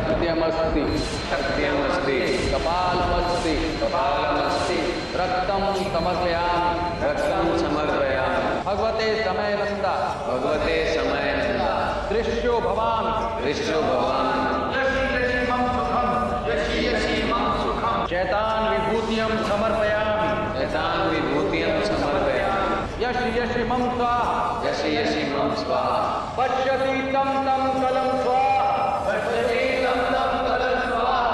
सत्यमस्ति सत्यमस्ति कपालमस्ति कपालमस्ति रक्तं समर्पयामि रक्तं समर्पयामि भगवते समयनन्दा भगवते समयनन्दा दृश्यो भवामि दृश्यो भवामि शैतान विभूतियं समर्पयामि शैतान विभूतियं समर्पयामि यश यश मम स्वाहा यशि यशि मम स्वाहा पश्यति तं तं कलं स्वाहा पश्यति तं तं कलं स्वाहा।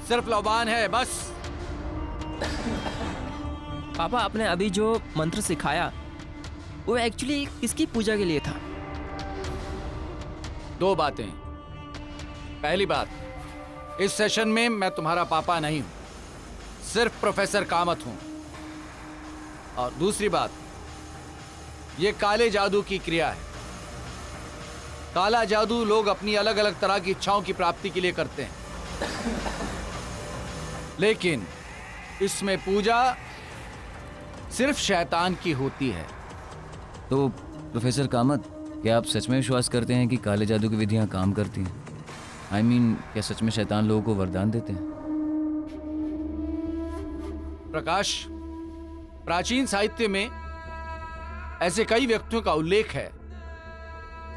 सिर्फ लौबान है बस। पापा आपने अभी जो मंत्र सिखाया वो एक्चुअली किसकी पूजा के लिए था? दो बातें। पहली बात, इस सेशन में मैं तुम्हारा पापा नहीं हूं, सिर्फ प्रोफेसर कामत हूं। और दूसरी बात, ये काले जादू की क्रिया है। काला जादू लोग अपनी अलग अलग तरह की इच्छाओं की प्राप्ति के लिए करते हैं, लेकिन इसमें पूजा सिर्फ शैतान की होती है। तो प्रोफेसर कामत, क्या आप सच में विश्वास करते हैं कि काले जादू की विधियां काम करती हैं? I mean, क्या सच में शैतान लोगों को वरदान देते हैं? प्रकाश, प्राचीन साहित्य में ऐसे कई व्यक्तियों का उल्लेख है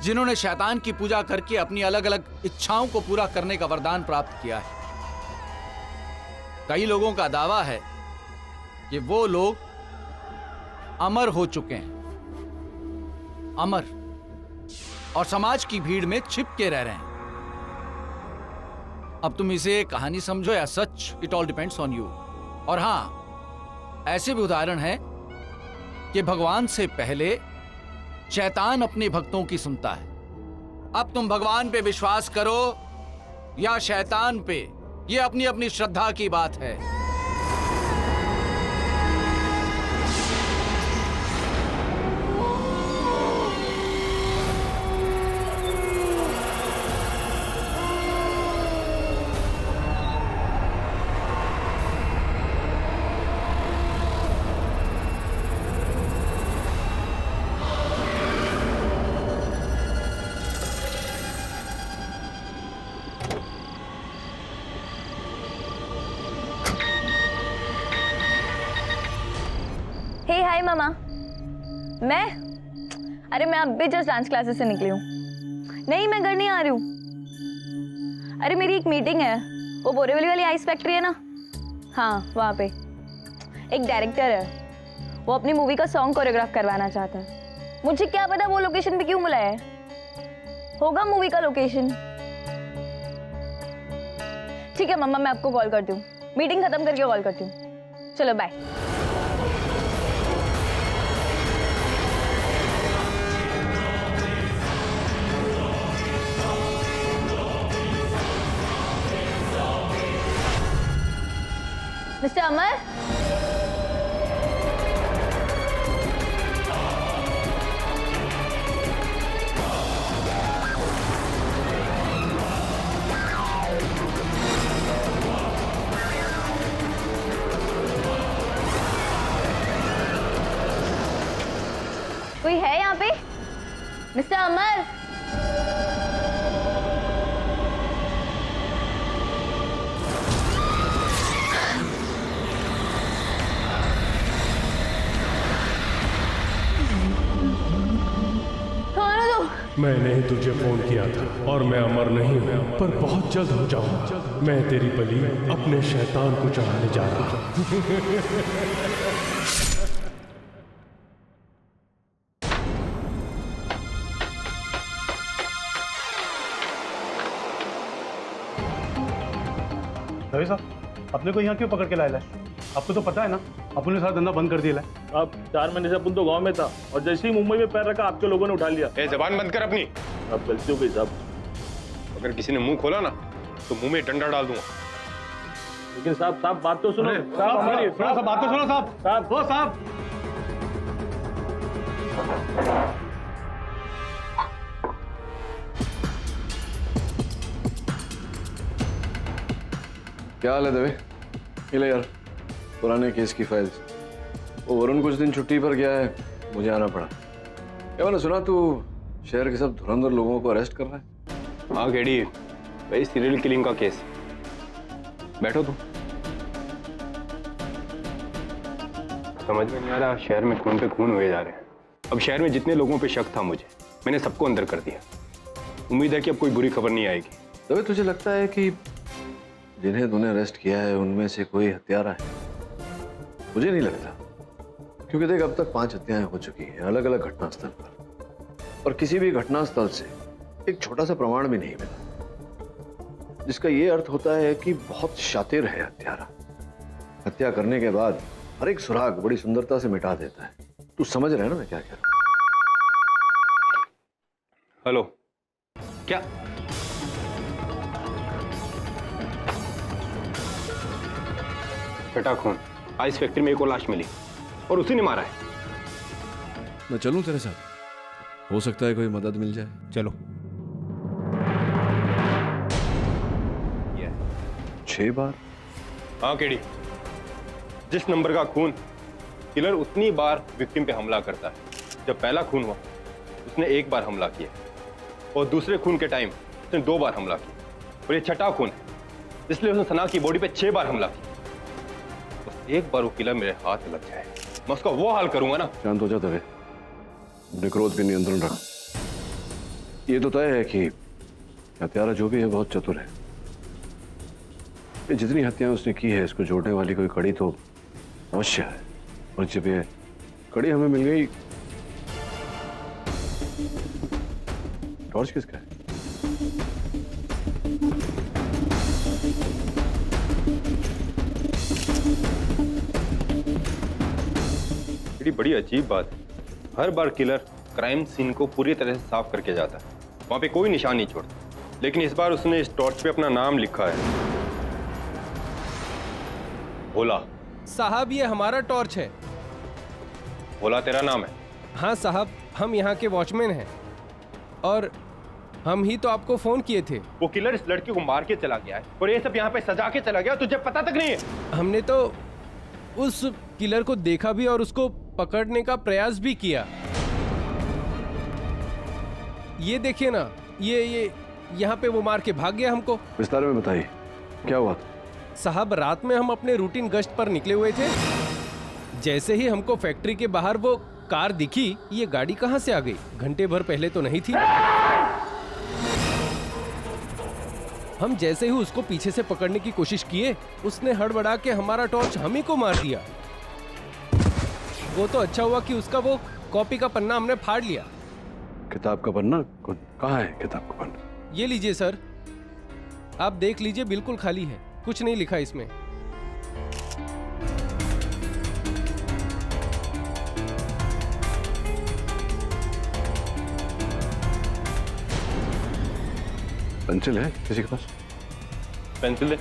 जिन्होंने शैतान की पूजा करके अपनी अलग अलग इच्छाओं को पूरा करने का वरदान प्राप्त किया है। कई लोगों का दावा है कि वो लोग अमर हो चुके हैं, अमर, और समाज की भीड़ में छिप के रह रहे हैं। अब तुम इसे कहानी समझो या सच, it all depends on you. और हां, ऐसे भी उदाहरण हैं कि भगवान से पहले शैतान अपने भक्तों की सुनता है। अब तुम भगवान पे विश्वास करो या शैतान पे, ये अपनी अपनी श्रद्धा की बात है। हाय मामा। अरे मैं अब भी जस्ट डांस क्लासेस से निकली हूँ। नहीं, मैं घर नहीं आ रही हूँ। अरे मेरी एक मीटिंग है, वो बोरीवली वाली आइस फैक्ट्री है ना, हाँ वहाँ पे। एक डायरेक्टर है, वो अपनी मूवी का सॉन्ग कोरियोग्राफ करवाना चाहता है। मुझे क्या पता वो लोकेशन पे क्यों बुलाया है, होगा मूवी का लोकेशन। ठीक है मम्मा, मैं आपको कॉल करती हूँ, मीटिंग खत्म करके कॉल करती हूँ। चलो बाय। मिस्टर अमर, कोई है यहाँ पे? मिस्टर अमर, मैंने ही तुझे फोन किया था और मैं अमर नहीं हूँ, पर बहुत जल्द हो जाऊंगा। मैं तेरी बलि अपने शैतान को चढ़ाने जा रहा हूँ। रवि साहब, अपने को यहाँ क्यों पकड़ के लाया है? आपको तो पता है ना, अपन ने सारा धंधा बंद कर दिया है। अब 4 महीने से अपन तो गांव में था और जैसे ही मुंबई में पैर रखा आपके लोगों ने उठा लिया। ए, जबान बंद कर अपनी। अब गलती हो गई साहब। अगर किसी ने मुंह खोला ना तो मुंह में डंडा डाल दूंगा। लेकिन साहब बात तो सुनो। साहब हमारी बात तो सुनो साहब। वो साहब, क्या हाल है दवे? ये ले यार पुराने केस की फाइल्स। वो वरुण कुछ दिन छुट्टी पर गया है, मुझे आना पड़ा। क्या मैंने सुना तू शहर के सब धुरंधर लोगों को अरेस्ट कर रहा है? हाँ केडी, भाई सीरियल किलिंग का केस। बैठो तुम। समझ में नहीं आ रहा, शहर में खून पे खून हुए जा रहे हैं। अब शहर में जितने लोगों पे शक था मुझे, मैंने सबको अंदर कर दिया। उम्मीद है कि अब कोई बुरी खबर नहीं आएगी। दवे तुझे लगता है कि जिन्हें तूने अरेस्ट किया है उनमें से कोई हत्यारा है? मुझे नहीं लगता, क्योंकि देख अब तक 5 हत्याएं हो चुकी हैं अलग अलग घटनास्थल पर, और किसी भी घटनास्थल से एक छोटा सा प्रमाण भी नहीं मिला, जिसका यह अर्थ होता है कि बहुत शातिर है हत्यारा। हत्या करने के बाद हर एक सुराग बड़ी सुंदरता से मिटा देता है। तू समझ रहा है ना मैं क्या कह रहा हूं? हेलो, क्या छठा खून? आइस फैक्ट्री में एक और लाश मिली और उसी ने मारा है। मैं चलूं तेरे साथ? हो सकता है कोई मदद मिल जाए। चलो। 6 बार? हाँ केडी, जिस नंबर का खून, किलर उतनी बार विक्टिम पे हमला करता है। जब पहला खून हुआ उसने 1 बार हमला किया और दूसरे खून के टाइम उसने 2 बार हमला किया, और ये छठा खून है इसलिए उसने सना की बॉडी पे 6 बार हमला किया। बस एक बार वो किलर मेरे हाथ लग जाए, मैं उसका वो हाल करूंगा ना। शांत हो जा दवे, अपने क्रोध पे नियंत्रण रख। ये तो तय है कि हत्यारा जो भी है बहुत चतुर है। ये जितनी हत्याएं उसने की है, इसको जोड़ने वाली कोई कड़ी तो अवश्य है, और जब ये कड़ी हमें मिल गई। टॉर्च किसका है? बड़ी अजीब बात है, हर बार किलर क्राइम सीन को पूरी तरह से साफ करके जाता है, वहां पे कोई निशान नहीं छोड़ता, लेकिन इस बार उसने इस टॉर्च पे अपना नाम लिखा है, भोला। साहब ये हमारा टॉर्च है। भोला तेरा नाम है? हाँ साहब, हम यहाँ के वॉचमैन हैं और हम ही तो आपको फोन किए थे। वो किलर इस लड़की को मार के चला गया है और ये सब यहाँ पे सजा के चला गया, तुझे पता तक नहीं है? हमने तो उस किलर को देखा भी और उसको पकड़ने का प्रयास भी किया। ये देखिए ना, ये यहाँ पे वो मार के भाग गया हमको। विस्तार में बताइए क्या हुआ? साहब रात में हम अपने रूटीन गश्त पर निकले हुए थे, जैसे ही हमको फैक्ट्री के बाहर वो कार दिखी, ये गाड़ी कहाँ से आ गई? घंटे भर पहले तो नहीं थी। हम जैसे ही उसको पीछे से पकड़ने की कोशिश किए, उसने हड़बड़ा के हमारा टॉर्च हम ही को मार दिया। वो तो अच्छा हुआ कि उसका वो कॉपी का पन्ना हमने फाड़ लिया। किताब का पन्ना? कहाँ है किताब का पन्ना? ये लीजिए सर, आप देख लीजिए, बिल्कुल खाली है, कुछ नहीं लिखा इसमें। पेंसिल है किसी के पास? पेंसिल है?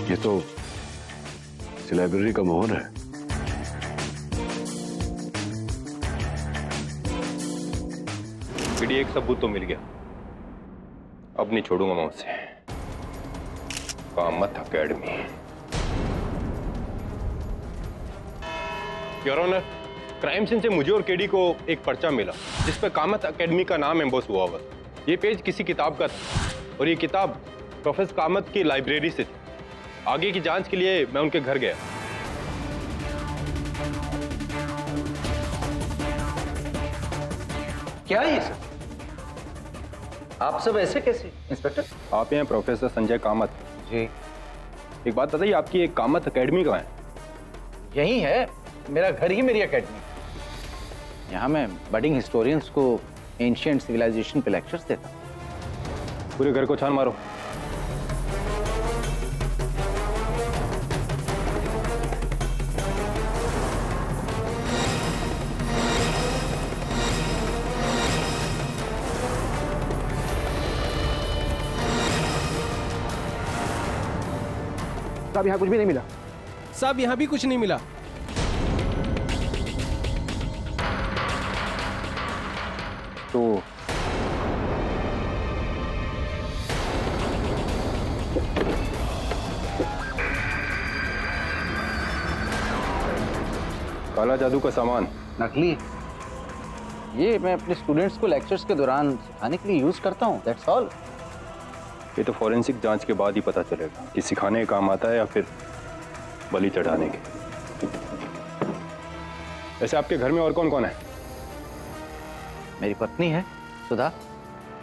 ये तो लाइब्रेरी का मोहर है। एक सबूत तो मिल गया, अब नहीं छोड़ूंगा मैं उसे। Kamat academy. Your honour, crime scene से मुझे और केडी को एक पर्चा मिला जिस पर कामत एकेडमी का नाम एम्बोस हुआ हुआ। ये पेज किसी किताब का था और ये किताब प्रोफेसर कामत की लाइब्रेरी से थी। आगे की जांच के लिए मैं उनके घर गया। क्या है ये सब? आप सब ऐसे कैसे इंस्पेक्टर? आप हैं प्रोफेसर संजय कामत जी। एक बात बताइए, आपकी एक कामत एकेडमी कहाँ है? यही है, मेरा घर ही मेरी एकेडमी। यहाँ मैं बडिंग हिस्टोरियंस को एंशिएंट सिविलाइजेशन पे लेक्चर्स देता हूँ। पूरे घर को छान मारो। साहब यहाँ कुछ भी नहीं मिला। साहब यहाँ भी कुछ नहीं मिला। तो काला जादू का सामान नकली। ये मैं अपने स्टूडेंट्स को लेक्चर्स के दौरान सिखाने के लिए यूज करता हूँ, दैट्स ऑल। ये तो फॉरेंसिक जांच के बाद ही पता चलेगा कि सिखाने के काम आता है या फिर बलि चढ़ाने के। वैसे आपके घर में और कौन कौन है? मेरी पत्नी है सुधा,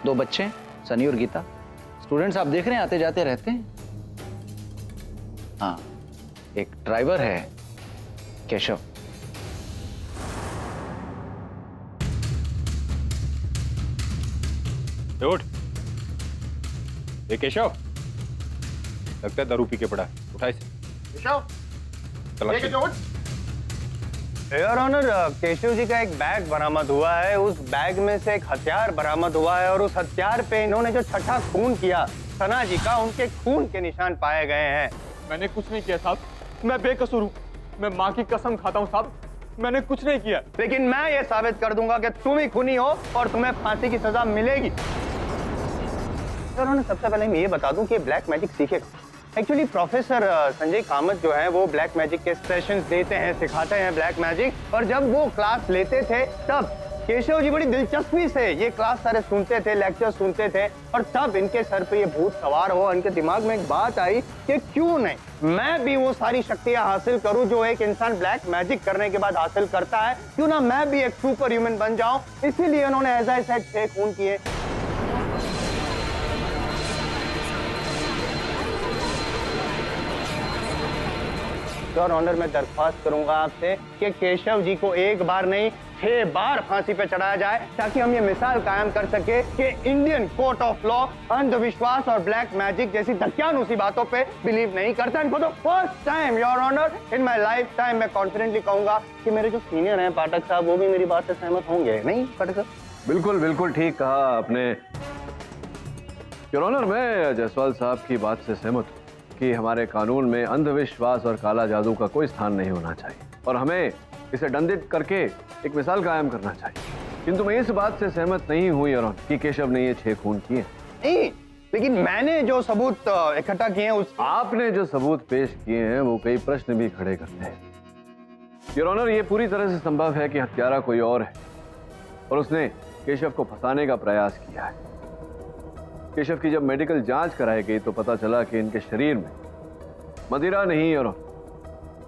2 बच्चे हैं सनी और गीता। स्टूडेंट्स आप देख रहे हैं आते जाते रहते हैं। हाँ, एक ड्राइवर है केशव। उठ। ये केशव लगता है दारू पी के पड़ा है, उठा इसे। योर ऑनर, केशव जी का एक बैग बरामद हुआ है। उस बैग में से एक हथियार बरामद हुआ है और उस हथियार पे इन्होंने जो छठा खून किया सना जी का, उनके खून के निशान पाए गए हैं। मैंने कुछ नहीं किया साहब, मैं बेकसूर हूँ। मैं माँ की कसम खाता हूँ साहब, मैंने कुछ नहीं किया। लेकिन मैं ये साबित कर दूंगा कि तुम ही खूनी हो और तुम्हें फांसी की सजा मिलेगी। उन्होंने सबसे पहले मैं ये बता दूं कि ब्लैक मैजिक सीखेगा। एक्चुअली प्रोफेसर संजय कामत जो है वो ब्लैक मैजिक के सेशंस देते हैं, सिखाते हैं ब्लैक मैजिक। और जब वो क्लास लेते थे तब केशव जी बड़ी दिलचस्पी से ये क्लास सारे सुनते थे, लेक्चर सुनते थे। और तब इनके सर पे ये भूत सवार हो, इनके दिमाग में एक बात आई कि क्यों नहीं मैं भी वो सारी शक्तियां हासिल करूं जो एक इंसान ब्लैक मैजिक करने के बाद हासिल करता है। क्यों ना मैं भी एक सुपर ह्यूमन बन जाऊं। इसीलिए उन्होंने एज आई सेड 6 खून किए। योर ऑनर, मैं दरख्वास्त करूंगा आपसे कि केशव जी को एक बार नहीं 6 बार फांसी पे चढ़ाया जाए, ताकि हम ये मिसाल कायम कर सके कि इंडियन कोर्ट ऑफ लॉ अंधविश्वास और ब्लैक मैजिक जैसी धक्यानुसी बातों पे बिलीव नहीं करता। इनको तो first time your honour in my lifetime मैं कॉन्फिडेंटली कहूंगा कि मेरे जो सीनियर हैं पाठक साहब, वो भी मेरी बात से सहमत होंगे। नहीं पाठक साहब? बिल्कुल बिल्कुल ठीक कहा आपने योर ऑनर। मैं जायसवाल साहब की बात से सहमत हूँ कि हमारे कानून में अंधविश्वास और काला जादू का कोई स्थान नहीं होना चाहिए और हमें इसे दंडित करके एक मिसाल कायम करना चाहिए। किंतु मैं इस बात से सहमत नहीं हूँ योर ऑनर कि केशव ने ये 6 खून किए। नहीं, लेकिन मैंने जो सबूत इकट्ठा किए हैं उस आपने जो सबूत पेश किए हैं वो कई प्रश्न भी खड़े करते हैं योर ऑनर। ये पूरी तरह से संभव है कि हत्यारा कोई और है और उसने केशव को फंसाने का प्रयास किया है। केशव की जब मेडिकल जांच कराई गई तो पता चला कि इनके शरीर में मदिरा नहीं और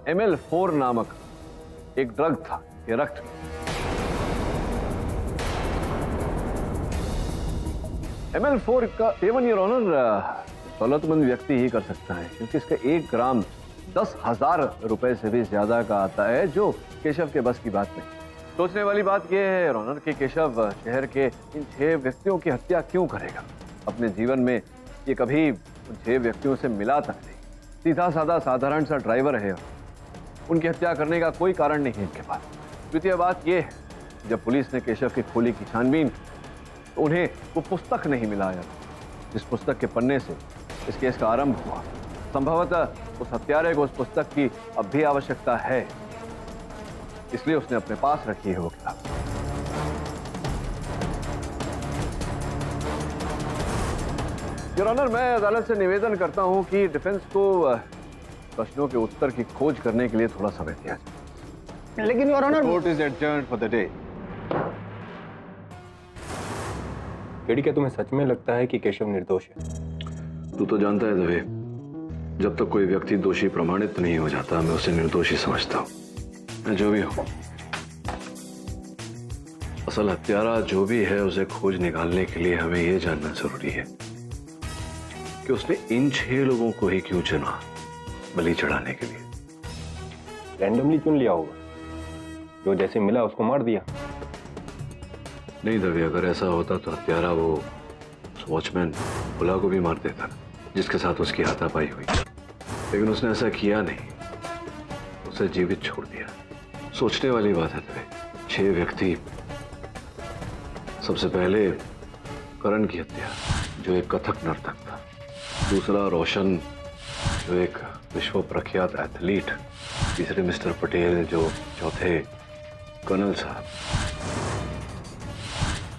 ML4 नामक एक ड्रग था, ये रक्त। ML4 का सेवन योर ऑनर दौलतमंद व्यक्ति ही कर सकता है, क्योंकि इसका 1 ग्राम 10,000 रुपए से भी ज्यादा का आता है, जो केशव के बस की बात नहीं। सोचने वाली बात यह है योर ऑनर कि केशव शहर के इन 6 व्यक्तियों की हत्या क्यों करेगा। अपने जीवन में ये कभी उन 6 व्यक्तियों से मिला तक नहीं। सीधा साधा साधारण सा ड्राइवर है, उनकी हत्या करने का कोई कारण नहीं है इनके पास। द्वितीय बात यह है, जब पुलिस ने केशव की खोली की छानबीन तो उन्हें वो पुस्तक नहीं मिला यार, जिस पुस्तक के पन्ने से इस केस का आरंभ हुआ। संभवतः उस हत्यारे को उस पुस्तक की अब भी आवश्यकता है, इसलिए उसने अपने पास रखी है वो किताब। योर ऑनर, मैं अदालत से निवेदन करता हूं कि डिफेंस को प्रश्नों के उत्तर की खोज करने के लिए थोड़ा समय दिया जाए। लेकिन your honour, court is adjourned for the day. KD, क्या तुम्हें सच में लगता है कि केशव निर्दोष है? तू तो जानता है दवे, जब तक कोई व्यक्ति दोषी प्रमाणित नहीं हो जाता मैं उसे निर्दोषी समझता हूं। मैं जो भी हूं, असल हत्यारा जो भी है उसे खोज निकालने के लिए हमें यह जानना जरूरी है कि उसने इन 6 लोगों को ही क्यों चुना बलि चढ़ाने के लिए। रैंडमली चुन लिया होगा, जो जैसे मिला उसको मार दिया। नहीं दवे, अगर ऐसा होता तो हत्यारा वो वॉचमैन भुला को भी मार देता जिसके साथ उसकी हाथापाई हुई, लेकिन उसने ऐसा किया नहीं, उसे जीवित छोड़ दिया। सोचने वाली बात है दवे। 6 व्यक्ति, सबसे पहले करण की हत्या जो एक कथक नर्तक था, दूसरा रोशन जो एक विश्व प्रख्यात एथलीट, तीसरे मिस्टर पटेल जो चौथे कर्नल साहब,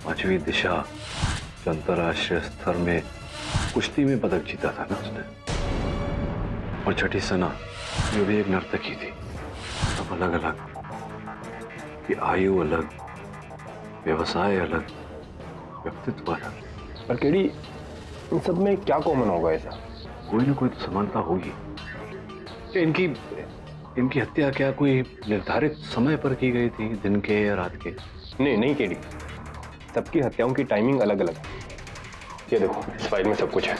पांचवी दिशा जो अंतर्राष्ट्रीय स्तर में कुश्ती में पदक जीता था ना उसने, और छठी सना जो भी एक नर्तकी थी। सब अलग अलग, कि आयु अलग, व्यवसाय अलग, व्यक्तित्व अलग। पर केडी, इन सब में क्या कॉमन होगा ऐसा? कोई ना कोई तो समानता होगी। क्या इनकी हत्या क्या कोई निर्धारित समय पर की गई थी, दिन के या रात के? नहीं केडी, सबकी हत्याओं की टाइमिंग अलग अलग है। ये देखो, इस फाइल में सब कुछ है।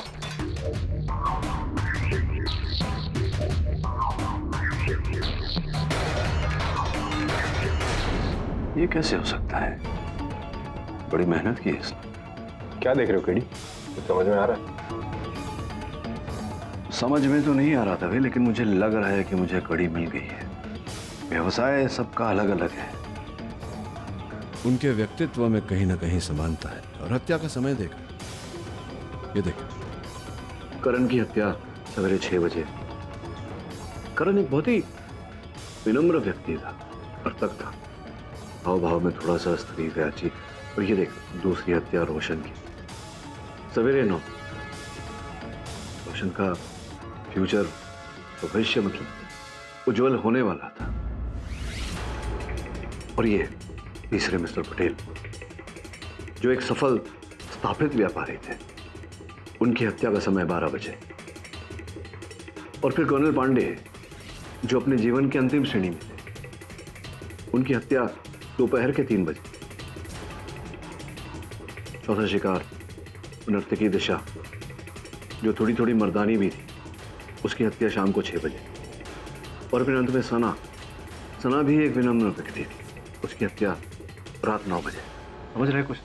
ये कैसे हो सकता है? बड़ी मेहनत की है इसने। क्या देख रहे हो केडी? कुछ समझ में आ रहा है? समझ में तो नहीं आ रहा था भाई, लेकिन मुझे लग रहा है कि मुझे कड़ी मिल गई है। व्यवसाय सबका अलग अलग है, उनके व्यक्तित्व में कहीं ना कहीं समानता है। और हत्या का समय देखा, ये देखो। करण की हत्या सवेरे 6 बजे। करण एक बहुत ही विनम्र व्यक्ति था, नर्तक था, हाव भाव में थोड़ा सा स्त्री व्याची। और ये देख, दूसरी हत्या रोशन की सवेरे 9। रोशन का फ्यूचर, भविष्य मतलब उज्जवल होने वाला था। और ये तीसरे मिस्टर पटेल जो एक सफल स्थापित व्यापारी थे, उनकी हत्या का समय 12 बजे। और फिर कर्नल पांडे जो अपने जीवन के अंतिम श्रेणी में थे, उनकी हत्या दोपहर के 3 बजे। चौथा शिकार नर्तकी दिशा जो थोड़ी थोड़ी मर्दानी भी थी, उसकी हत्या शाम को 6 बजे। और फिर अंत में सना भी एक विनम्र व्यक्ति थी, उसकी हत्या रात 9 बजे। समझ रहे कुछ?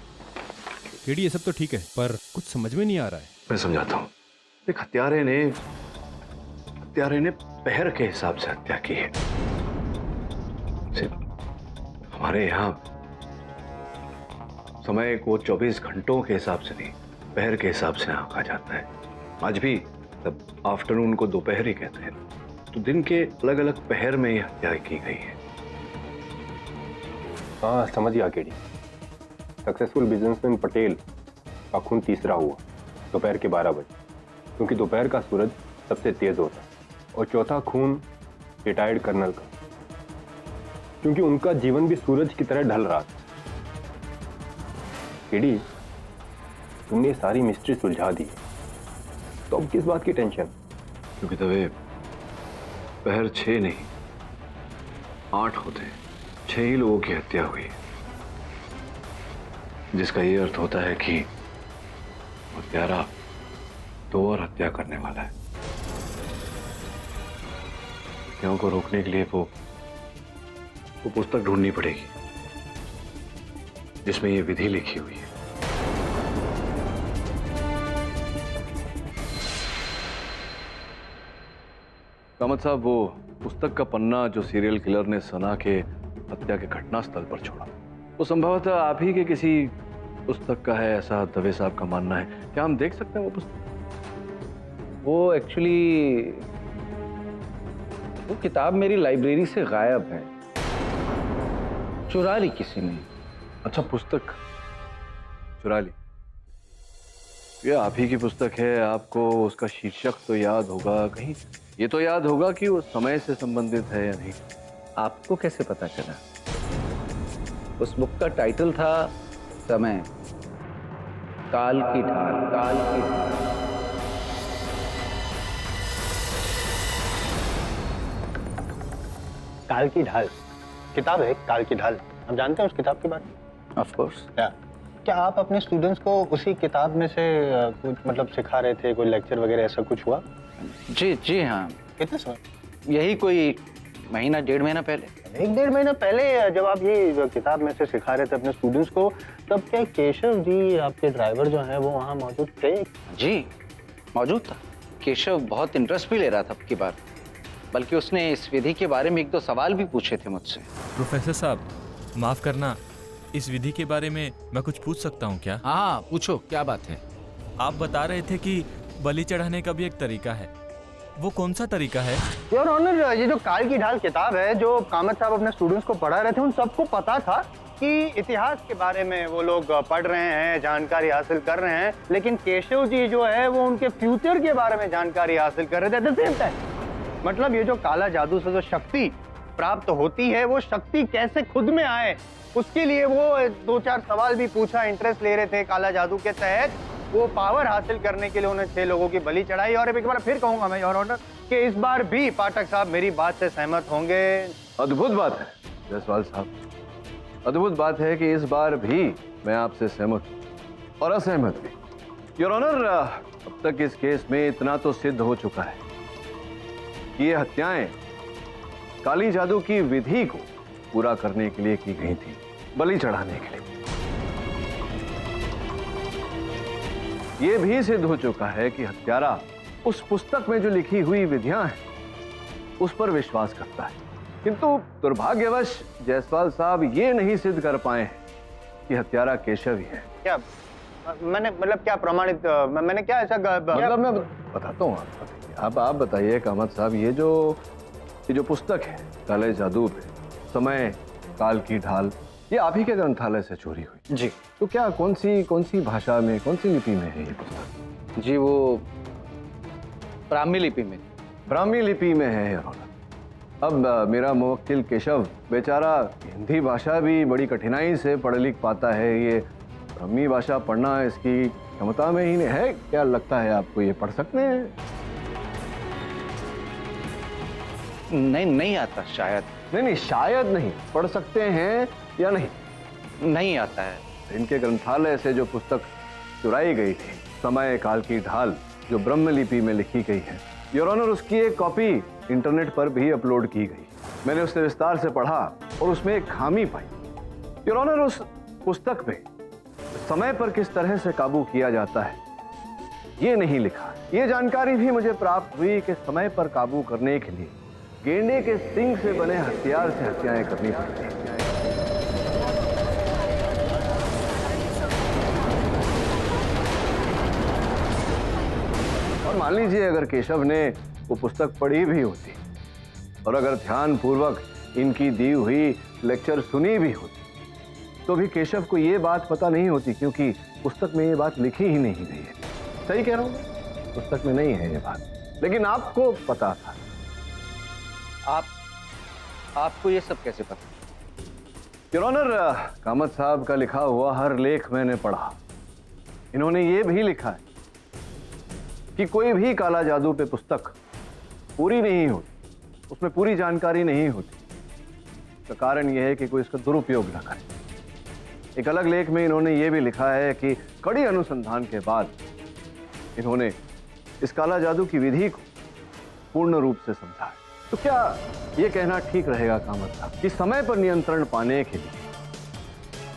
केडी, ये सब तो ठीक है, पर कुछ समझ में नहीं आ रहा है। मैं समझाता हूं। एक हत्यारे ने पहर के हिसाब से हत्या की है। सिर्फ हमारे यहां समय को 24 घंटों के हिसाब से नहीं, पहर के हिसाब से आंका जाता है। आज भी तब आफ्टरनून को दोपहर ही कहते हैं, तो दिन के अलग अलग पहर में यह हत्या की गई है। हाँ, समझ गया केडी। सक्सेसफुल बिजनेसमैन पटेल का खून तीसरा हुआ दोपहर के 12 बजे, क्योंकि दोपहर का सूरज सबसे तेज होता है। और चौथा खून रिटायर्ड कर्नल का, क्योंकि उनका जीवन भी सूरज की तरह ढल रहा था। केडी, तुमने सारी मिस्ट्री सुलझा दी, तो अब किस बात की टेंशन? क्योंकि तवे पहर 6 नहीं 8 होते, 6 ही लोगों की हत्या हुई, जिसका ये अर्थ होता है कि हत्यारा 2 और हत्या करने वाला है। हत्याओं को रोकने के लिए वो पुस्तक ढूंढनी पड़ेगी जिसमें ये विधि लिखी हुई है। कामत साहब, वो पुस्तक का पन्ना जो सीरियल किलर ने सना के हत्या के घटना स्थल पर छोड़ा, वो संभवतः आप ही के किसी पुस्तक का है, ऐसा दवे साहब का मानना है। क्या हम देख सकते हैं वो पुस्तक? वो एक्चुअली वो किताब मेरी लाइब्रेरी से गायब है, चुरा ली किसी ने। अच्छा, पुस्तक चुरा ली? ये आप ही की पुस्तक है, आपको उसका शीर्षक तो याद होगा, कहीं ये तो याद होगा कि वो समय से संबंधित है या नहीं। आपको कैसे पता चला? उस बुक का टाइटल था समय, काल की ढाल, काल की ढाल। काल की ढाल किताब है, काल की ढाल। हम जानते हैं उस किताब के बारे में? Of course. क्या आप अपने स्टूडेंट्स को उसी किताब में से कुछ मतलब सिखा रहे थे, कोई लेक्चर वगैरह ऐसा कुछ हुआ? जी हाँ। कितने समय? यही कोई महीना 1.5 महीना पहले। 1-1.5 महीना पहले जब आप ये किताब में से सिखा रहे थे अपने स्टूडेंट्स को, तब क्या केशव जी आपके ड्राइवर जो हैं वो वहाँ मौजूद थे? जी मौजूद था। केशव बहुत इंटरेस्ट भी ले रहा था आपकी बात, बल्कि उसने इस विधि के बारे में 1-2 सवाल भी पूछे थे मुझसे। प्रोफेसर साहब माफ करना, इस विधि के बारे में मैं कुछ पूछ सकता हूँ क्या? हाँ पूछो, क्या बात है? आप बता रहे थे कि बलि चढ़ाने का भी एक तरीका है, वो कौन सा तरीका है? योर ऑनर, ये जो काल की ढाल किताब है जो कामत साहब अपने स्टूडेंट्स को पढ़ा रहे थे, उन सबको पता था कि इतिहास के बारे में वो लोग पढ़ रहे हैं, जानकारी हासिल कर रहे हैं, लेकिन केशव जी जो है वो उनके फ्यूचर के बारे में जानकारी हासिल कर रहे थे एट द सेम टाइम। मतलब ये जो काला जादू से जो शक्ति प्राप्त होती है, वो शक्ति कैसे खुद में आए, उसके लिए वो 2-4 सवाल भी पूछा, इंटरेस्ट ले रहे थे काला जादू के तहत। वो पावर हासिल करने के लिए उन्हें 6 लोगों की बलि चढ़ाई। और एक बार फिर कहूंगा मैं योर ऑनर कि इस बार भी पाठक साहब मेरी बात से सहमत होंगे। अद्भुत बात है जायसवाल साहब, अद्भुत बात है कि इस बार भी मैं आपसे सहमत हूं और असहमत भी। योर ऑनर, अब तक इस केस में इतना तो सिद्ध हो चुका है कि ये हत्याएं काली जादू की विधि को पूरा करने के लिए की गई थी, बलि चढ़ाने के लिए। ये भी सिद्ध हो चुका है कि हत्यारा उस पुस्तक में जो लिखी हुई विधियां हैं उस पर विश्वास करता है, किंतु दुर्भाग्यवश जायसवाल साहब ये नहीं सिद्ध कर पाए हैं कि हत्यारा केशव ही है। क्या मैंने मतलब क्या प्रमाणित, मैंने क्या ऐसा मतलब मैं बताता हूँ आप बताइए कामत साहब, ये जो पुस्तक है काले जादू पे समय काल की ढाल, ये आप ही के ग्रंथालय से चोरी हुई? जी। तो क्या कौन सी भाषा में, कौन सी लिपि में है ये पुस्तक? जी वो ब्राह्मी लिपि में। ब्राह्मी लिपि में है यार। अब मेरा मुवक्किल केशव बेचारा हिंदी भाषा भी बड़ी कठिनाई से पढ़ लिख पाता है, ये ब्राह्मी भाषा पढ़ना इसकी क्षमता में ही नहीं है। क्या लगता है आपको ये पढ़ सकते हैं? नहीं आता शायद। नहीं शायद नहीं, पढ़ सकते हैं या नहीं? नहीं आता है। इनके ग्रंथालय से जो पुस्तक चुराई गई थी, समय काल की ढाल, जो ब्रह्म लिपि में लिखी गई है, योर ऑनर, उसकी एक कॉपी इंटरनेट पर भी अपलोड की गई। मैंने उसे विस्तार से पढ़ा और उसमें एक खामी पाई। योर ऑनर, उस पुस्तक में समय पर किस तरह से काबू किया जाता है ये नहीं लिखा। ये जानकारी भी मुझे प्राप्त हुई कि समय पर काबू करने के लिए गेंडे के सींग से बने हथियार से हत्याएं करनी पड़ती हैं। और मान लीजिए अगर केशव ने वो पुस्तक पढ़ी भी होती और अगर ध्यान पूर्वक इनकी दी हुई लेक्चर सुनी भी होती, तो भी केशव को ये बात पता नहीं होती, क्योंकि पुस्तक में ये बात लिखी ही नहीं गई है। सही कह रहा हूँ, पुस्तक में नहीं है ये बात, लेकिन आपको पता था। आपको ये सब कैसे पता? योर ऑनर, कामत साहब का लिखा हुआ हर लेख मैंने पढ़ा। इन्होंने ये भी लिखा है कि कोई भी काला जादू पे पुस्तक पूरी नहीं होती, उसमें पूरी जानकारी नहीं होती। इसका कारण यह है कि कोई इसका दुरुपयोग न करे। एक अलग लेख में इन्होंने ये भी लिखा है कि कड़ी अनुसंधान के बाद इन्होंने इस काला जादू की विधि को पूर्ण रूप से समझा है। तो क्या ये कहना ठीक रहेगा कामत साहब कि समय पर नियंत्रण पाने के लिए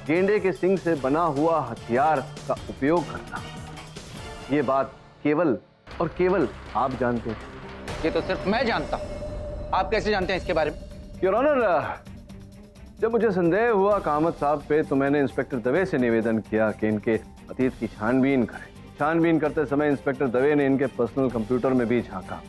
गेंडे के सींग से बना हुआ हथियार का उपयोग करना, ये बात केवल और केवल आप जानते हैं? ये तो सिर्फ मैं जानता हूं, आप कैसे जानते हैं इसके बारे में? योर ऑनर, जब मुझे संदेह हुआ कामत साहब पे, तो मैंने इंस्पेक्टर दवे से निवेदन किया कि इनके अतीत की छानबीन करें। छानबीन करते समय इंस्पेक्टर दवे ने इनके पर्सनल कंप्यूटर में भी झांका,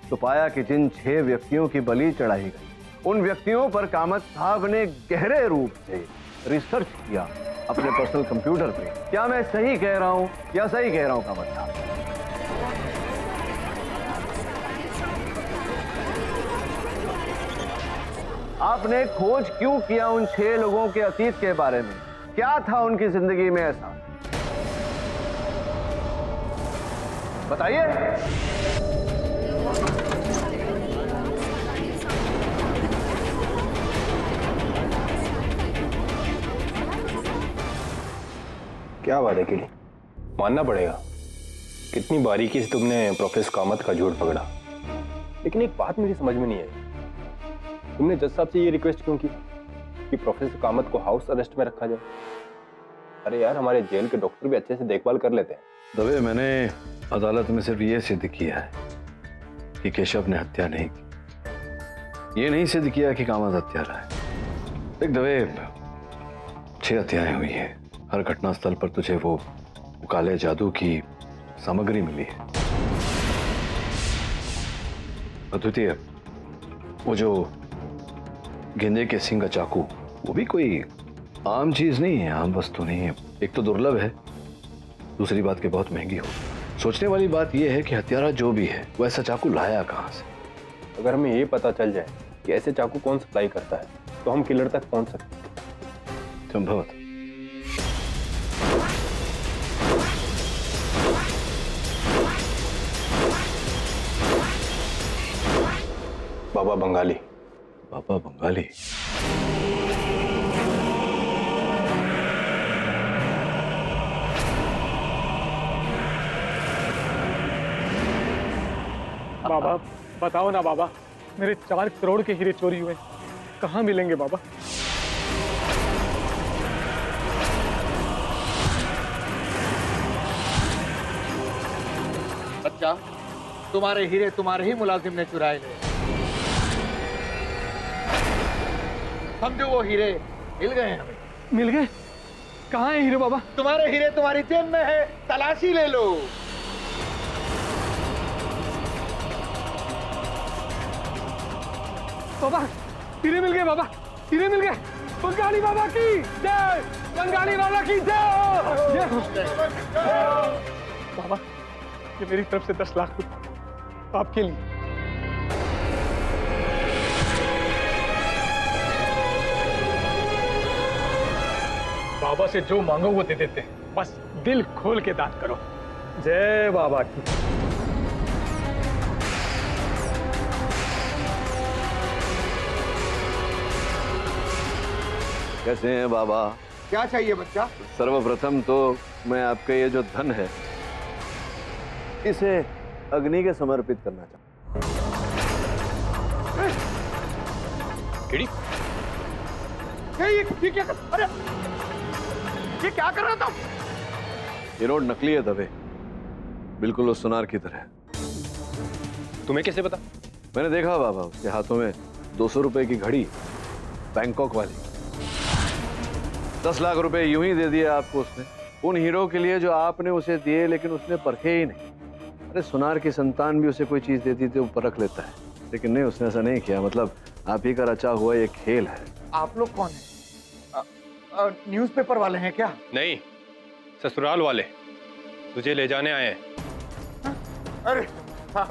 तो पाया कि जिन 6 व्यक्तियों की बलि चढ़ाई गई, उन व्यक्तियों पर कामत साहब ने गहरे रूप से रिसर्च किया अपने पर्सनल कंप्यूटर पे। क्या मैं सही कह रहा हूं या सही कह रहा हूं कामत साहब? आपने खोज क्यों किया उन 6 लोगों के अतीत के बारे में? क्या था उनकी जिंदगी में ऐसा, बताइए। क्या बात है केडी, मानना पड़ेगा कितनी बारीकी से तुमने प्रोफेसर कामत का झूठ पकड़ा। लेकिन एक बात मेरी समझ में नहीं आई, तुमने जज साहब से ये रिक्वेस्ट क्यों की कि प्रोफेसर कामत को हाउस अरेस्ट में रखा जाए? अरे यार, हमारे जेल के डॉक्टर भी अच्छे से देखभाल कर लेते हैं। दवे, मैंने अदालत में सिर्फ ये सिद्ध किया है कि केशव ने हत्या नहीं की, ये नहीं सिद्ध किया कि कामत हत्यारा है। देख दवे, 6 हत्याएं हुई हैं। हर घटनास्थल पर तुझे वो काले जादू की सामग्री मिली है। अद्वितीय, वो जो गेंदे के सिंह का चाकू, वो भी कोई आम चीज नहीं है, आम वस्तु नहीं है। एक तो दुर्लभ है, दूसरी बात कि बहुत महंगी हो। सोचने वाली बात यह है कि हत्यारा जो भी है वो ऐसा चाकू लाया कहां से। अगर हमें ये पता चल जाए कि ऐसे चाकू कौन सप्लाई करता है तो हम किलर तक पहुंच सकते हैं। संभवत। बाबा बंगाली। बाबा बंगाली? बाबा बताओ ना बाबा, मेरे 4 करोड़ के हीरे चोरी हुए, कहाँ मिलेंगे बाबा? बच्चा, तुम्हारे हीरे तुम्हारे ही मुलाजिम ने चुराए ले। समझो वो हीरे मिल गए हमें। मिल गए? कहाँ है हीरे बाबा? तुम्हारे हीरे तुम्हारी जेब में है, तलाशी ले लो। बाबा हीरे मिल गए, बाबा हीरे मिल गए। बंगाली बाबा की जय, बंगाली बाबा की जय। बाबा, ये मेरी तरफ से 10 लाख रुपए आपके लिए। बाबा से जो मांगो वो दे देते हैं, बस दिल खोल के दान करो। जय बाबा की। कैसे हैं बाबा? क्या चाहिए बच्चा? सर्वप्रथम तो मैं आपका ये जो धन है इसे अग्नि के समर्पित करना चाहता हूं। ये क्या कर? अरे ये क्या कर रहा था? ये नोट नकली है दवे, बिल्कुल उस सुनार की तरह। तुम्हें कैसे पता? मैंने देखा बाबा, उसके हाथों में 200 रुपए की घड़ी, बैंकॉक वाली। 10 लाख रुपए यूं ही दे दिए आपको उसने, उन हीरो के लिए जो आपने उसे दिए, लेकिन उसने परखे ही नहीं। अरे सुनार की संतान भी उसे कोई चीज देती थी वो परख लेता है, लेकिन नहीं, उसने ऐसा नहीं किया। मतलब आप ही का रचा हुआ ये खेल है। आप लोग कौन है? न्यूज़पेपर वाले हैं क्या? नहीं, ससुराल वाले तुझे ले जाने आए हैं। अरे हाँ,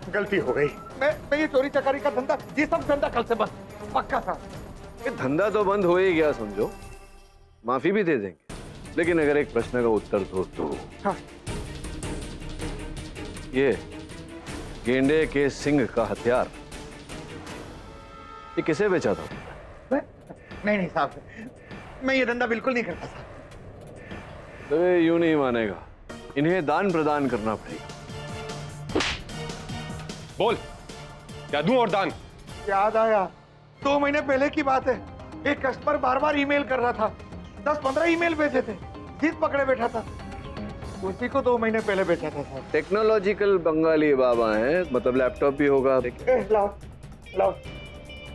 गलती हो गई। मैं ये चोरी चकारी का धंधा, ये सब धंधा कल से बंद, पक्का था। ये धंधा तो बंद हो ही गया समझो, माफी भी दे देंगे, लेकिन अगर एक प्रश्न का उत्तर दो तो। हाँ। ये गेंडे के सिंह का हथियार ये किसे बेचा था? नहीं साहब, मैं ये धंधा बिल्कुल नहीं करता साहब। तो यूं नहीं मानेगा, इन्हें दान प्रदान करना पड़ेगा। बोल, क्या दूं और दान? याद आया, 2 महीने पहले की बात है। एक कस्टमर बार-बार ईमेल कर रहा था, 10-15 ईमेल भेजे थे, जीत पकड़े बैठा था, उसी को 2 महीने पहले बेचा था साहब। टेक्नोलॉजिकल बंगाली बाबा हैं, मतलब लैपटॉप भी होगा। लाओ,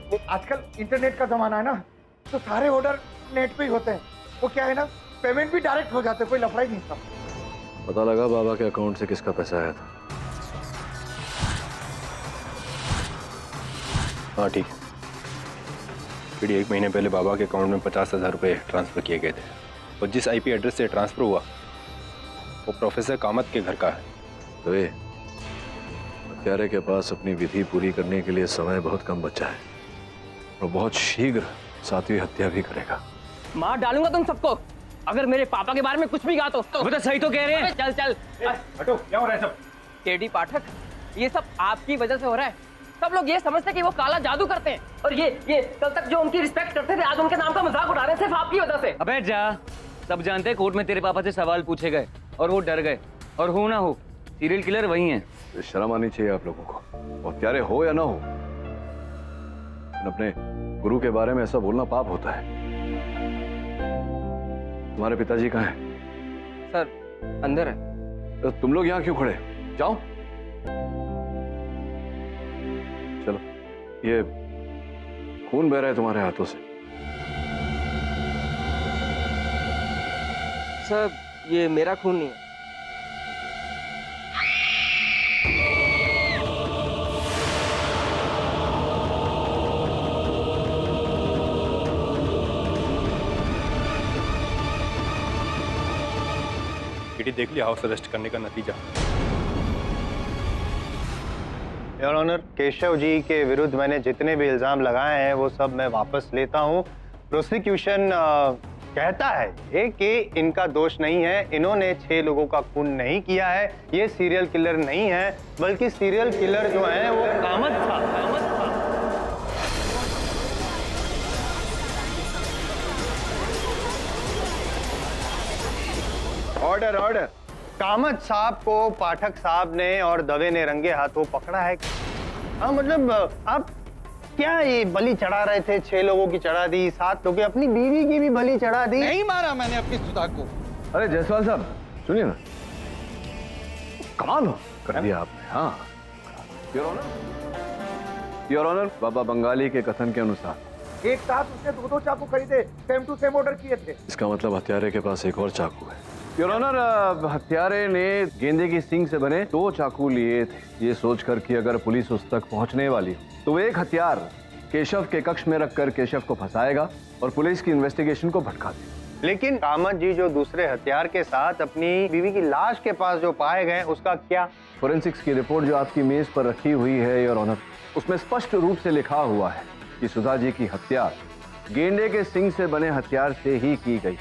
वो आजकल इंटरनेट का जमाना है ना, तो सारे ऑर्डर नेट पे ही होते हैं। वो क्या है ना, पेमेंट भी डायरेक्ट हो जाते, कोई लफड़ा ही नहीं था। पता लगा बाबा के अकाउंट से किसका पैसा आया था? हाँ ठीक है, फिर 1 महीने पहले बाबा के अकाउंट में 50,000 रुपए ट्रांसफर किए गए थे, और जिस IP एड्रेस से ट्रांसफर हुआ वो प्रोफेसर कामत के घर का है। तो ये हत्यारे के पास अपनी विधि पूरी करने के लिए समय बहुत कम बचा है, और बहुत शीघ्र 7वीं हत्या भी करेगा। मार डालूंगा तुम सबको अगर मेरे पापा के बारे में कुछ भी कहा तो। वो तो सही तो कह रहे हैं। चल चल हटो, क्या हो रहा है सब? केडी पाठक, ये सब आपकी वजह से हो रहा है। सब लोग ये समझते हैं कि वो काला जादू करते हैं, और ये कल तक जो उनकी रिस्पेक्ट करते थे आज उनके नाम का मजाक उड़ा रहे हैं सिर्फ आपकी वजह से। अबे जा, सब जानते हैं कोर्ट में तेरे पापा से सवाल पूछे गए और वो डर गए, और हो ना हो सीरियल किलर वही है। शर्म आनी चाहिए आप लोगों को, और हत्यारे हो या ना हो, अपने गुरु के बारे में ऐसा बोलना पाप होता है। तुम्हारे पिताजी कहाँ हैं? सर अंदर है। तो तुम लोग यहाँ क्यों खड़े? जाओ चलो, ये खून बह रहा है तुम्हारे हाथों से। सर ये मेरा खून नहीं है। देख लिया हाउस अरेस्ट करने का नतीजा। योर ऑनर, केशव जी के विरुद्ध मैंने जितने भी इल्जाम लगाए हैं वो सब मैं वापस लेता हूं। प्रोसिक्यूशन कहता है ये कि इनका दोष नहीं है, इन्होंने 6 लोगों का खून नहीं किया है, ये सीरियल किलर नहीं है, बल्कि सीरियल किलर जो है वो कामत था। Order order. कामत साहब को पाठक साहब ने और दवे ने रंगे हाथों पकड़ा है। हाँ मतलब आप क्या ये बलि चढ़ा रहे थे? 6 लोगों की चढ़ा दी, 7 लोगों की, अपनी बीवी की भी बलि चढ़ा दी। नहीं मारा मैंने अपनी सुधा को। अरे जायसवाल साहब सुनिए ना, कमाल कर दिया आपने। हाँ योर ऑनर, बाबा बंगाली के कथन के अनुसार एक साथ उसने 2-2 चाकू खरीदे, सेम टू सेम ऑर्डर किए थे। इसका मतलब हत्यारे के पास एक और चाकू है। योर ऑनर, हत्यारे ने गेंदे की सींग से बने 2 चाकू लिए थे, ये सोचकर कि अगर पुलिस उस तक पहुंचने वाली हो तो वो एक हथियार केशव के कक्ष में रखकर केशव को फंसाएगा और पुलिस की इन्वेस्टिगेशन को भटका देगा। लेकिन कामत जी जो दूसरे हथियार के साथ अपनी बीवी की लाश के पास जो पाए गए, उसका क्या? फोरेंसिक्स की रिपोर्ट जो आपकी मेज पर रखी हुई है योर ऑनर, उसमें स्पष्ट रूप से लिखा हुआ है कि सुधा जी की हत्या गेंडे के सींग से बने हथियार से ही की गई।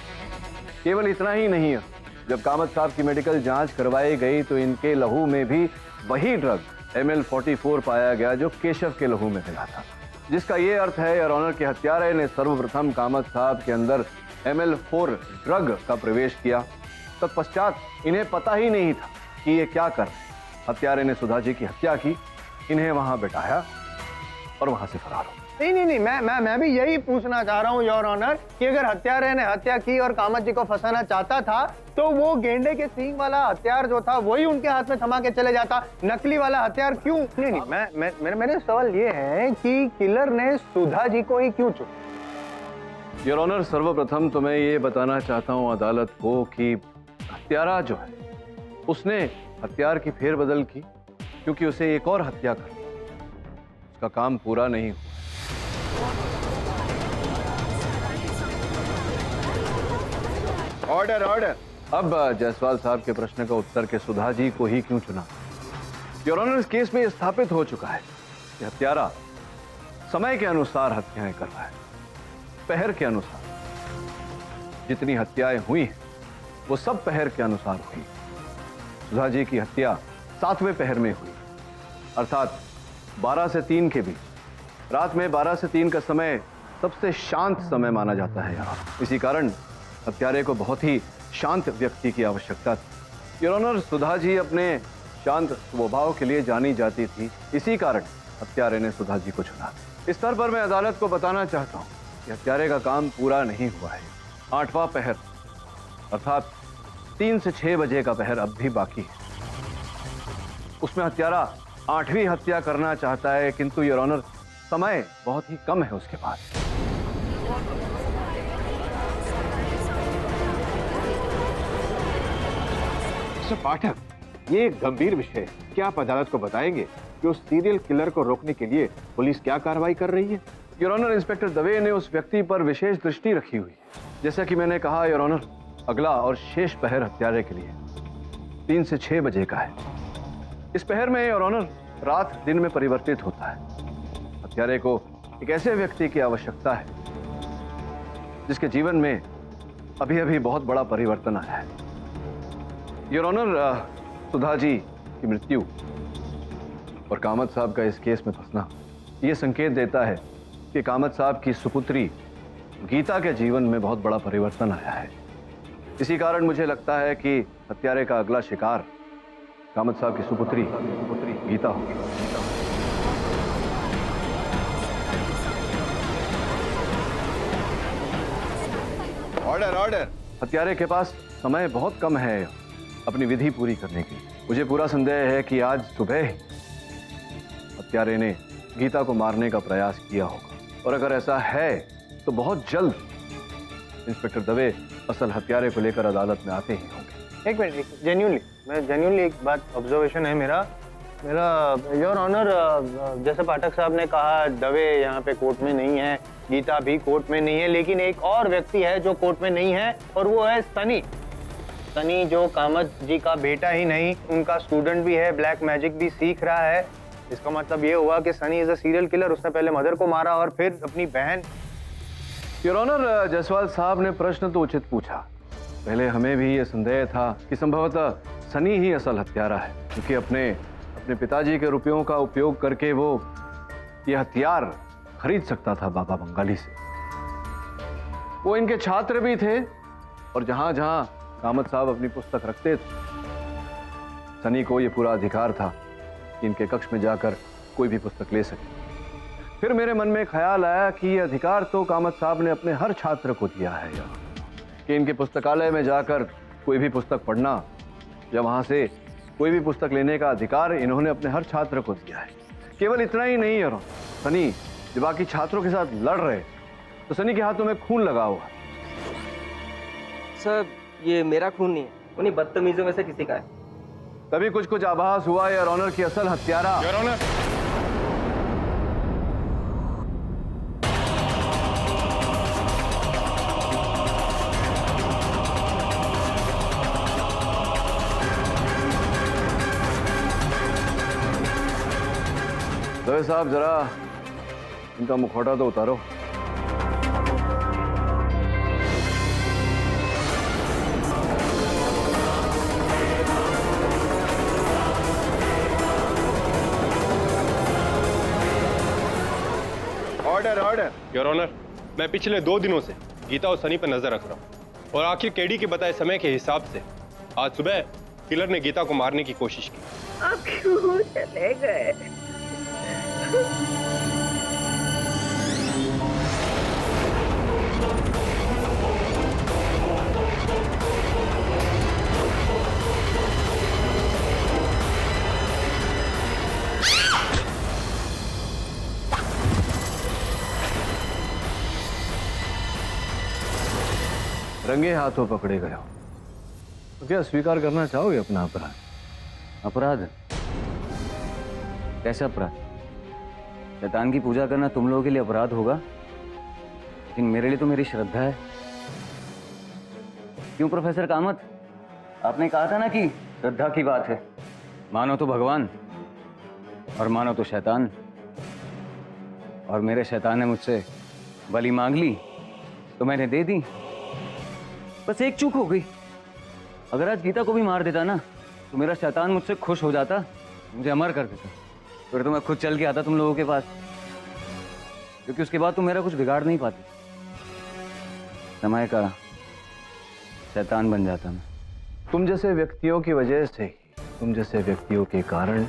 केवल इतना ही नहीं है, जब कामत साहब की मेडिकल जांच करवाई गई तो इनके लहू में भी वही ड्रग ML44 पाया गया जो केशव के लहू में मिला था, जिसका ये अर्थ है योर ऑनर के हत्यारे ने सर्वप्रथम कामत साहब के अंदर ML4 ड्रग का प्रवेश किया। तत्पश्चात इन्हें पता ही नहीं था कि ये क्या कर रहे। हत्यारे ने सुधा जी की हत्या की, इन्हें वहां बिठाया और वहां से फरार हो। नहीं, मैं भी यही पूछना चाह रहा हूँ योर ऑनर कि अगर हत्यारे ने हत्या की और कामत जी को फंसाना चाहता था तो वो गेंडे के सींग वाला हथियार जो था वही उनके हाथ में थमा के चले जाता, नकली वाला हथियार क्यों? नहीं, मेरे सवाल ये है कि किलर ने सुधा जी को ही क्यों चुना? योर ऑनर, सर्वप्रथम तो मैं ये बताना चाहता हूँ अदालत को कि हत्यारा जो है उसने हथियार की फेरबदल की क्योंकि उसे एक और हत्या करनी, उसका काम पूरा नहीं हुआ। Order order. अब जायसवाल साहब के प्रश्न का उत्तर के सुधा जी को ही क्यों चुना? योर ऑनर, इस केस में यह स्थापित हो चुका है कि हत्यारा समय के अनुसार हत्याएं कर रहा है, पहर के अनुसार। जितनी हत्याएं हुई हैं वो सब पहर के अनुसार हुई। सुधा जी की हत्या 7वें पहर में हुई, अर्थात 12 से 3 के बीच। रात में 12 से 3 का समय सबसे शांत समय माना जाता है यहाँ। इसी कारण हत्यारे को बहुत ही शांत व्यक्ति की आवश्यकता थी। योर ऑनर, सुधा जी अपने शांत स्वभाव के लिए जानी जाती थी, इसी कारण हत्यारे ने सुधा जी को चुना। इस स्तर पर मैं अदालत को बताना चाहता हूँ कि हत्यारे का काम पूरा नहीं हुआ है। 8वां पहर अर्थात 3 से 6 बजे का पहर अब भी बाकी है। उसमें हत्यारा 8वीं हत्या करना चाहता है, किंतु योर ऑनर समय बहुत ही कम है उसके पास। मिस्टर पाठक, ये एक गंभीर विषय है। क्या आप अदालत को बताएंगे कि उस सीरियल किलर को रोकने के लिए पुलिस क्या कार्रवाई कर रही है? योर ऑनर, इंस्पेक्टर दवे ने उस व्यक्ति पर विशेष दृष्टि रखी हुई है। जैसा कि मैंने कहा योर ऑनर, अगला और शेष पहर हत्यारे के लिए 3 से 6 बजे का है। इस पहर में योर ऑनर रात दिन में परिवर्तित होता है। हत्यारे को एक ऐसे व्यक्ति की आवश्यकता है जिसके जीवन में अभी अभी बहुत बड़ा परिवर्तन आया है। योर ऑनर, सुधा जी की मृत्यु और कामत साहब का इस केस में फंसना यह संकेत देता है कि कामत साहब की सुपुत्री गीता के जीवन में बहुत बड़ा परिवर्तन आया है। इसी कारण मुझे लगता है कि हत्यारे का अगला शिकार कामत साहब की सुपुत्री गीता होगी। Order order. हत्यारे के पास समय बहुत कम है अपनी विधि पूरी करने की। मुझे पूरा संदेह है कि आज सुबह हत्यारे ने गीता को मारने का प्रयास किया होगा, और अगर ऐसा है तो बहुत जल्द इंस्पेक्टर दवे असल हत्यारे को लेकर अदालत में आते ही होंगे। एक मिनट, जेन्युइनली एक बात ऑब्जर्वेशन है मेरा योर ऑनर, जैसे पाठक साहब ने कहा दवे यहाँ पे कोर्ट में नहीं है, गीता भी कोर्ट में नहीं है, लेकिन एक और व्यक्ति है जो कोर्ट में नहीं है और वो है सनी, जो कामत जी का बेटा ही नहीं उनका स्टूडेंट भी है, ब्लैक मैजिक भी सीख रहा है। इसका मतलब ये हुआ कि Sunny is a serial killer. उसने पहले मदर को मारा और फिर अपनी बहन। योर ऑनर, जायसवाल साहब ने प्रश्न तो उचित पूछा। पहले हमें भी ये संदेह था कि संभवतः सनी ही असल हत्यारा है, क्योंकि अपने पिताजी के रुपयों का उपयोग करके वो ये हथियार खरीद सकता था बाबा बंगाली से। वो इनके छात्र भी थे और जहां जहां कामत साहब अपनी पुस्तक रखते थे, सनी को ये पूरा अधिकार था कि इनके कक्ष में जाकर कोई भी पुस्तक ले सके। फिर मेरे मन में ख्याल आया कि ये अधिकार तो कामत साहब ने अपने हर छात्र को दिया है कि इनके पुस्तकालय में जाकर कोई भी पुस्तक पढ़ना या वहां से कोई भी पुस्तक लेने का अधिकार इन्होंने अपने हर छात्र को दिया है। केवल इतना ही नहीं है, सनी जब बाकी छात्रों के साथ लड़ रहे तो सनी के हाथों में खून लगा हुआ। सर ये मेरा खून नहीं है, उन्हीं बदतमीजों में से किसी का है। तभी कुछ आभास हुआ योर ऑनर की असल हत्यारा। योर ऑनर, दवे साहब जरा इनका मुखौटा तो उतारो। ऑर्डर। योर ऑनर, मैं पिछले 2 दिनों से गीता और सनी पर नजर रख रहा हूँ और आखिर केडी के बताए समय के हिसाब से आज सुबह किलर ने गीता को मारने की कोशिश की। आप क्यों चले गए? रंगे हाथों पकड़े गए हो तो क्या स्वीकार करना चाहोगे अपना अपराध? अपराध? कैसा अपराध? शैतान की पूजा करना तुम लोगों के लिए अपराध होगा, लेकिन मेरे लिए तो मेरी श्रद्धा है। क्यों प्रोफेसर कामत, आपने कहा था ना कि श्रद्धा की बात है। मानो तो भगवान और मानो तो शैतान, और मेरे शैतान ने मुझसे बलि मांग ली तो मैंने दे दी। बस एक चूक हो गई, अगर आज गीता को भी मार देता ना तो मेरा शैतान मुझसे खुश हो जाता, मुझे अमर कर देता। फिर तो मैं खुद चल के आता तुम लोगों के पास, क्योंकि उसके बाद तुम मेरा कुछ बिगाड़ नहीं पाते। समय का शैतान बन जाता मैं। तुम जैसे व्यक्तियों की वजह से ही, तुम जैसे व्यक्तियों के कारण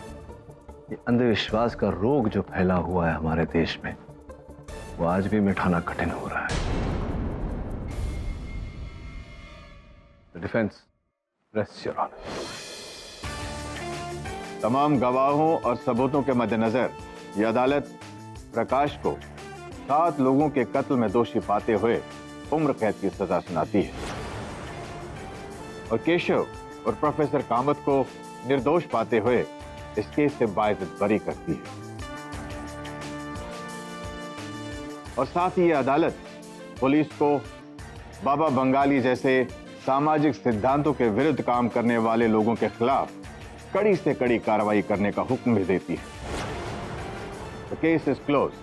ये अंधविश्वास का रोग जो फैला हुआ है हमारे देश में, वो आज भी मिटाना कठिन हो रहा है। Defence rest your honour. तमाम गवाहों और सबूतों के मद्देनजर यह अदालत प्रकाश को 7 लोगों के कत्ल में दोषी पाते हुए उम्र कैद की सजा सुनाती है और केशव और प्रोफेसर कामत को निर्दोष पाते हुए इस केस से बाइज्जत बरी करती है। और साथ ही यह अदालत पुलिस को बाबा बंगाली जैसे सामाजिक सिद्धांतों के विरुद्ध काम करने वाले लोगों के खिलाफ कड़ी से कड़ी कार्रवाई करने का हुक्म भी देती है। The case is closed.